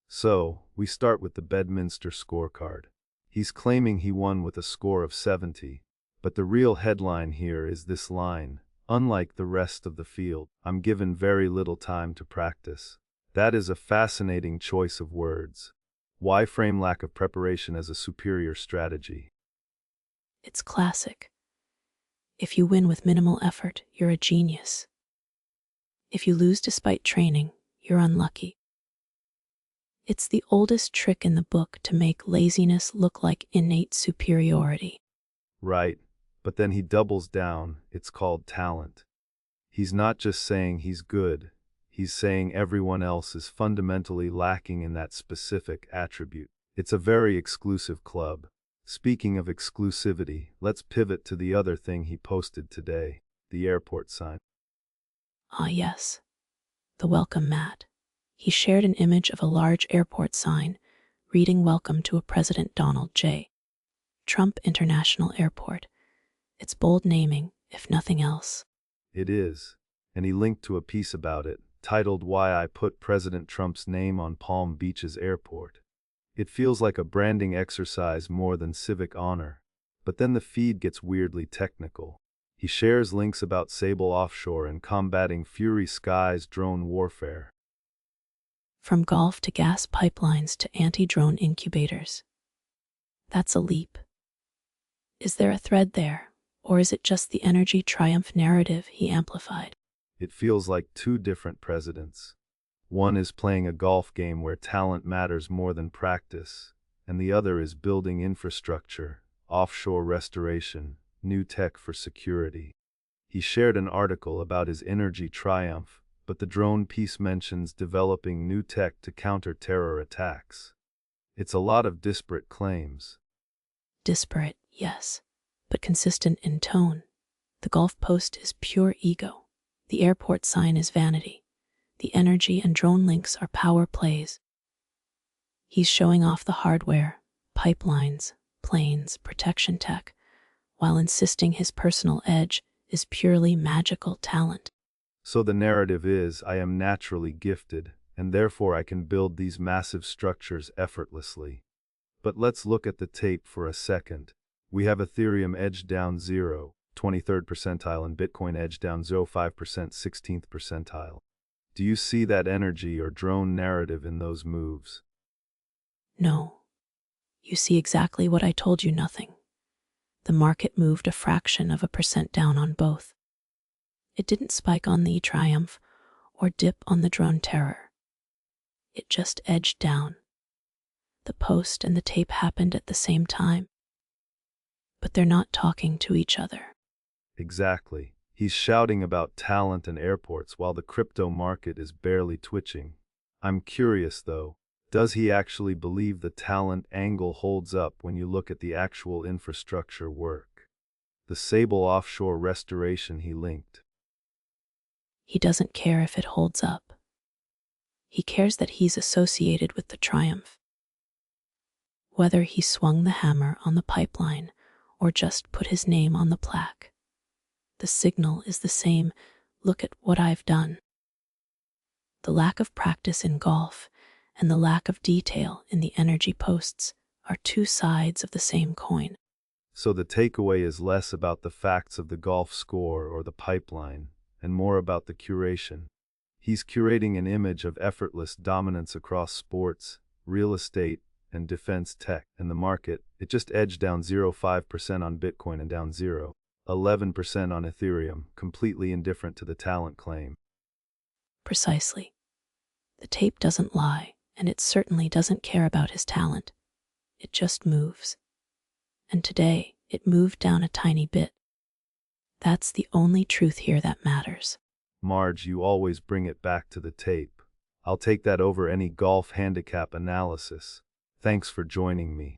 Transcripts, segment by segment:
So, we start with the Bedminster scorecard. He's claiming he won with a score of 70, but the real headline here is this line: unlike the rest of the field, I'm given very little time to practice. That is a fascinating choice of words. Why frame lack of preparation as a superior strategy? It's classic. If you win with minimal effort, you're a genius. If you lose despite training, you're unlucky. It's the oldest trick in the book to make laziness look like innate superiority. Right, but then he doubles down. It's called talent. He's not just saying he's good, he's saying everyone else is fundamentally lacking in that specific attribute. It's a very exclusive club. Speaking of exclusivity, let's pivot to the other thing he posted today: the airport sign. Ah, yes, the welcome mat. He shared an image of a large airport sign reading "Welcome to a President Donald J. Trump International Airport." It's bold naming, if nothing else. It is, and he linked to a piece about it, titled "Why I Put President Trump's Name on Palm Beach's Airport." It feels like a branding exercise more than civic honor. But then the feed gets weirdly technical. He shares links about Sable Offshore and combating Fury Sky's drone warfare. From golf to gas pipelines to anti-drone incubators. That's a leap. Is there a thread there, or is it just the energy triumph narrative he amplified? It feels like two different presidents. One is playing a golf game where talent matters more than practice, and the other is building infrastructure, offshore restoration, new tech for security. He shared an article about his energy triumph, but the drone piece mentions developing new tech to counter terror attacks. It's a lot of disparate claims. Disparate, yes, but consistent in tone. The golf post is pure ego. The airport sign is vanity. The energy and drone links are power plays. He's showing off the hardware, pipelines, planes, protection tech, while insisting his personal edge is purely magical talent. So the narrative is, I am naturally gifted, and therefore I can build these massive structures effortlessly. But let's look at the tape for a second. We have Ethereum edge down 0, 23rd percentile, and Bitcoin edge down 0.5%, 16th percentile. Do you see that energy or drone narrative in those moves? No. You see exactly what I told you: nothing. The market moved a fraction of a percent down on both. It didn't spike on the triumph or dip on the drone terror. It just edged down. The post and the tape happened at the same time, but they're not talking to each other. Exactly. He's shouting about talent and airports while the crypto market is barely twitching. I'm curious though, does he actually believe the talent angle holds up when you look at the actual infrastructure work? The Sable offshore restoration he linked. He doesn't care if it holds up. He cares that he's associated with the triumph. Whether he swung the hammer on the pipeline or just put his name on the plaque, the signal is the same: look at what I've done. The lack of practice in golf and the lack of detail in the energy posts are two sides of the same coin. So the takeaway is less about the facts of the golf score or the pipeline, and more about the curation. He's curating an image of effortless dominance across sports, real estate, and defense tech. And the market, it just edged down 0.5% on Bitcoin and down 0.11% on Ethereum, completely indifferent to the talent claim. Precisely. The tape doesn't lie, and it certainly doesn't care about his talent. It just moves. And today, it moved down a tiny bit. That's the only truth here that matters. Marge, you always bring it back to the tape. I'll take that over any golf handicap analysis. Thanks for joining me.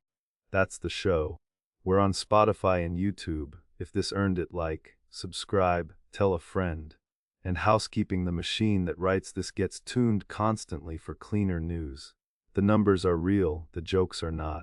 That's the show. We're on Spotify and YouTube. If this earned it, like, subscribe, tell a friend. And housekeeping: the machine that writes this gets tuned constantly for cleaner news. The numbers are real, the jokes are not.